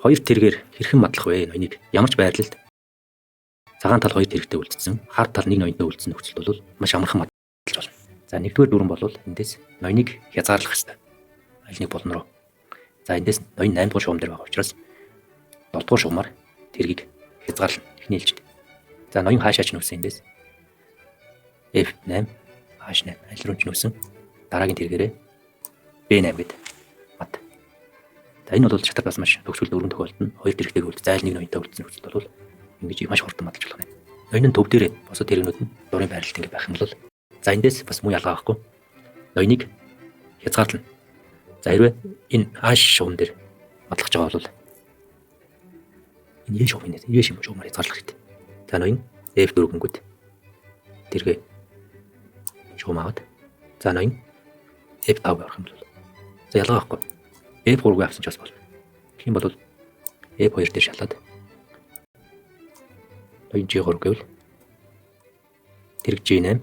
хоёр тэргээр хэрхэн мадлах вэ? Ноёныг ямар ч байрлалд цагаан тал хоёр тэрэгтэй үлдсэн, хар тал нэг ноёнтой үлдсэн нөхцөлд бол маш амархан мадлж болно. За нэгдүгээр дүрэн бол эндээс ноёныг хязгаарлах хэрэгтэй. Аль нэг болон руу. За эндээс ноён 8 дугаар шугам дээр байгаа учраас 7 дугаар шугамаар тэргийг хязгаарлана. Эхний ээлжид. За ноён хаашаач нүүсэн эндээс F8 H8 аль руу ч нүүсэн. Дараагийн тэргээрээ B8 гэдэг мад. За энэ бол шатар бас маш төгсгөл дөрвөн тохиолдолд нь хоёр тэрэгтэйг үлдсэн зайл нэг ноёнтой үлдсэн нөхцөлд бол ингэж маш хурдан мадлж болох юм. Ноён нь төв дээрээ босод тэрэгнүүд нь дурын байралт ингэ байх юм бол за эндээс бас муу ялгаа авахгүй ноёныг хязгаарлана. За хэрвээ энэ H шугам дээр мадлах гэж байгаа бол энэ шугамын шугамаар хязгаарлах хэрэгтэй. За ноён F4 гингүүд тэргээ шугам аваад за ноён F5 авах юм бол за ялгаа авахгүй F3-г авсан ч бас болно. Тэгэх юм бол F2 дээр шалаад ноён G3 гэвэл тэрэг G8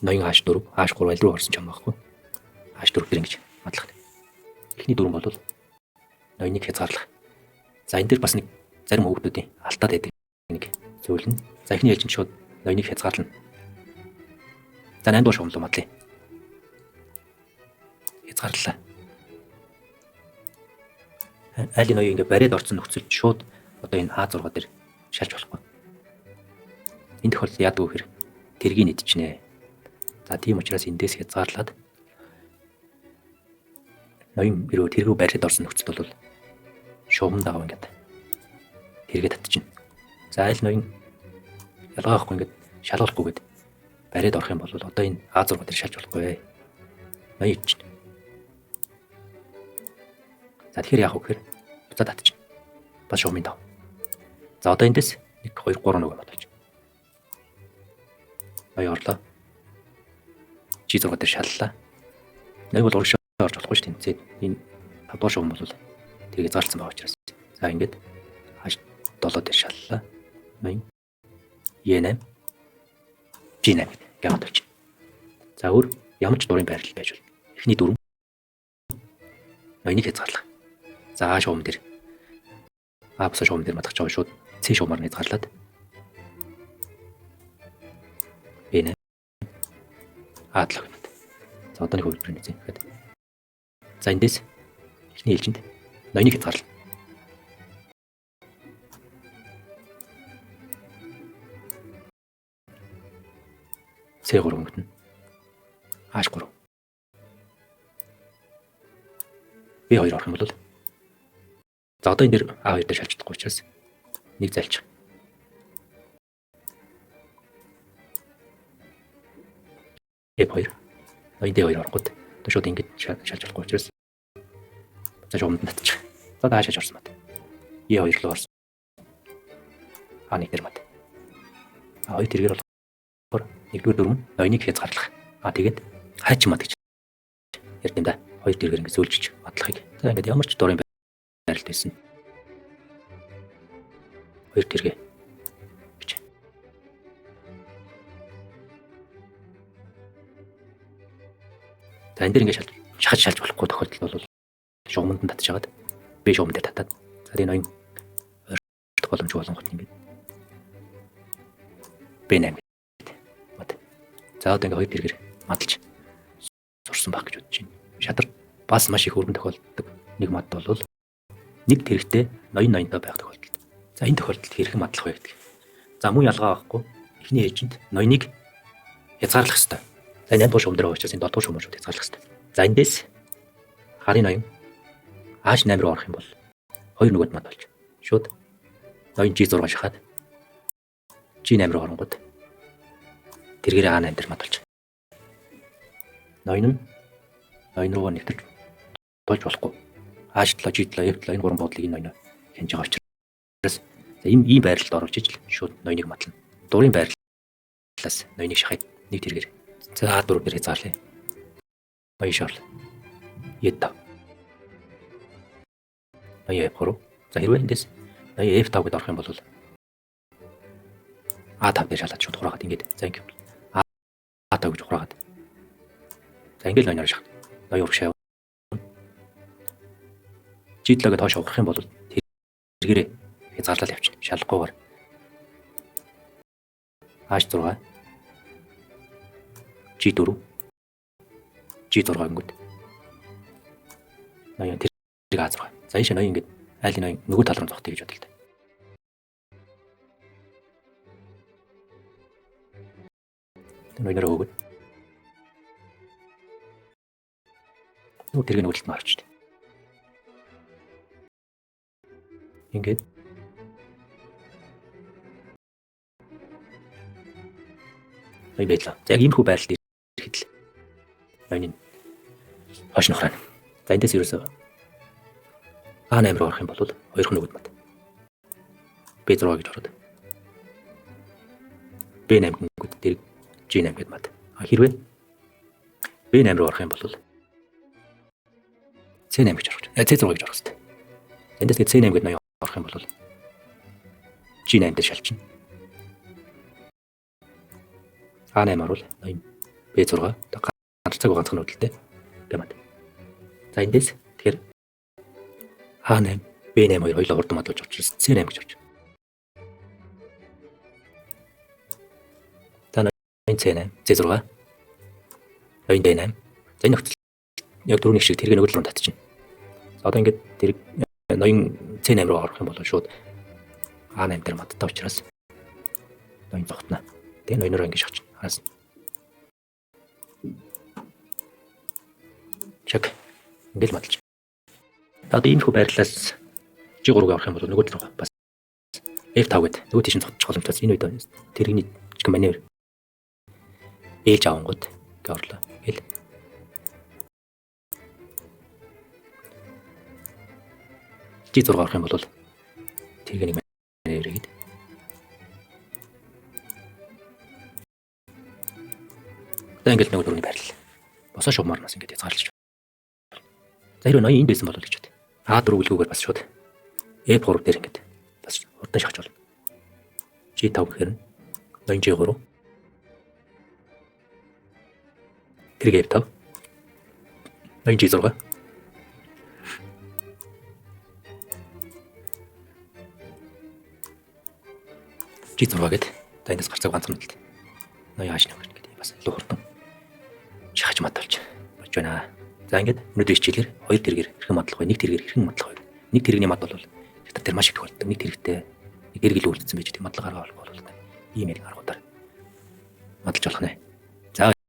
ноён H4 H3 аль руу орсон ч юм байхгүй. H4 дээр ингэж мадлах. Эхний дүрэн бол ноёныг хязгаарлах. За энэ дээр бас нэг зарим хүүхдүүдийн алдаад байдаг нэг зүйл нь. За эхний ээлжинд шууд ноёныг хязгаарлана. За 8 дугаар шугам руу мадлая. Хязгаарлалаа. Айлын ноён ингээ бариад орсон нөхцөлд шууд одоо энэ А6 дээр шалж болохгүй. Энэ тохиолдолд яадаг вэ гэхээр тэргийг идчихнэ. За тийм учраас эндээс хязгаарлаад ноён хэрвээ тэргүү бариад орсон нөхцөлд бол шугам даав ингээд тэргээ татчихна. За айл ноён ялгаа авахгүй ингээд шалгуулахгүйгээд бариад орох юм бол одоо энэ А6 дээр шалж болохгүй. Ноён идчихнэ. За тэгэхээр яах вэ гэхээр буцаад татчихна. Бас шугамын дав. За одоо эндээс 1 2 3 нөгөө бодож. Ноён орлоо. G6 дээр шаллаа. Нэг бол урагшаа орж болохгүй шүү дээ. Энэ 5 дугаар шугам бол тэргээ заалцсан байгаа учраас. За ингээд H7 дээр шаллаа. Ноён E8 G8 гэдэг тавьчих. За өөр ямар ч дурын байрлал байж болно. Эхний дүрэн ноёныг хязгаарлах. За А шугам дээр А бус шугам дээр мадлах жоо шууд C шугамаар хязгаарлаад B8 А7 гэдэг. За одоо нэг хөвлөрийн үзье. За эндээс эхний ээлжинд ноёныг хязгаарлана. C3 өнгөтнө. H3. B2 орох юм бол за одоо энэ дэр А2 дээр шалж чадахгүй учраас нэг зайлчих. F2. Ноён D2 оронгууд одоо шууд ингэж шалж болохгүй учраас за шугамд татчих. За дааш шалж орсон мат. E2 руу орсон. А1 дээр мат. А2 тэргээр болохоор нэгдүгээр дүрм ноёныг хязгаарлах. Тэгээд хайч мат гэж ярьд юм да. Хоёр тэргээр ингэ сөүлжиж мадлахыг. За ингээд ямар ч дурын байралд байсан. Хоёр тэргээ гэж. За энэ дэр ингэ шалж болохгүй тохиолдол бол шугамд нь татчихад B шугам дээр татаад за энэ ноён ойртох боломжгүй болонгот ингэ B8 за одоо ингээ хоёр тэргээр мадалж сурсан байх гэж бодож байна. Шадар бас маш их өргөн тохиолддог нэг мад бол нэг тэрэгтэй ноёнтой байх тохиолдолд. За энэ тохиолдолд хэрхэн мадлах вэ гэдэг. За муу ялгаа авахгүй эхний ээлжинд ноёныг хязгаарлах хэрэгтэй. За 8 дугаар шугам дээр очиж энэ 7 дугаар шугамаар хязгаарлах хэрэгтэй. За эндээс харын ноён H8 руу орох юм бол хоёр нөгөөд мад болж шууд ноён G6 шахаад G8 руу оронгууд тэргээр А8 дээр мад болж. Ноён руу нэвтэж болж болохгүй. H7, G7, F7 энэ гурван буудлыг энэ ноён хянж байгаа учраас за ийм байралд орж ижил шууд ноёныг мадлана. Дурын байрлалаас ноёныг шахаад нэг тэргээр. За А4 дээр хязгаарлая. Ноён шорл. E5. Ноён F3. За хэрвээ эндээс ноён F5 гэдээ орох юм бол А5 дээр шалаад шууд хураагаад ингээд за ингэ А5 гэж хураагаад. За ингээд ноён шахах. Ноён урагшаа. G7-г доош урах юм бол тэргээрээ хязгаарлал явчихна. Шалгахгүйгээр. H6 G4 G6 гингүүд. Ноён тэрэг А6. За энэ ноён ингээд айлын ноён нөгөө тал руу зогтъё гэж бодлоо та. Ноёноор өгөөд. Нөгөө тэрэг нөгөө талд нь орчихсон. Ингээд ноён байдлаа. За яг энэ хүү байрлал ирэхэд л ноёны хойш нохраа. За эндээс ерөөсөө А8 руу орох юм бол хоёрхан нөгөөд мат. B6 гэж ороод. B8 гингүүд тэрэг G8 гэд мат. Хэрвээ B8 руу орох юм бол C8 гэж орох. C6 гэж орох хэрэгтэй. Эндээс тэгээд C8 гэд ноён орох юм бол G8 дээр шалчихна. A8 орвол ноён B6 ганццаг ганцхан нүүдэлтэй гэмэд. За эндээс тэгэхээр A8 B8 хоёр хоёулаа урд мадалж очиж C8 гэж орж. За ноён C8 C6 ноён D8. За энэ нөхцөл яг дөрөвний шиг тэрэг нөгөө тал руу татчихна. За одоо ингээд тэрэг ноён C8 руу орох юм бол шууд A8 дээр мадтай учраас ноён зогтно. Тэгээ ноёноор ингэж очиж. Хаас. Чек. Ингээл мадалж. Одоо ийм хүү байрлалаас G3-г авах юм бол нөгөө тал руу бас F5 гэд нөгөө тийш цогтчих боломжтой. Энэ үед тэрэгний жиг маневр ээлж авангууд гоорлоо. Гэл. G6 авах юм бол тэрэг нэг маневр хийгээд одоо ингээл нөгөө дөрөвний байрлал. Босоо шугамарнаас ингээд язгаарлаж. За хэрвээ ноён энд байсан бол гэж бод. А4 үлгүүгээр бас шууд F3 дээр ингээд бас урдан шахаж болно. G5 гэхээр ноён G3. тэрэг F5. ноён G6. G6 гээд за эндээс гарцаг ганцхан үлдээ. Ноён H1 гэдэг бас илүү хурдан шахаж маталж болж байна. За ингээд өнөөдрийн хичээлээр хоёр тэргээр хэрхэн мадлах вэ? Нэг тэргээр хэрхэн мадлах вэ? Нэг тэрэгний мад бол шатар дээр маш их тохиолддог. Нэг тэрэгтэй нэг эргэл үлдсэн байж тийм мадлаг арга бол ийм аргуудаар мадлж болох нэ.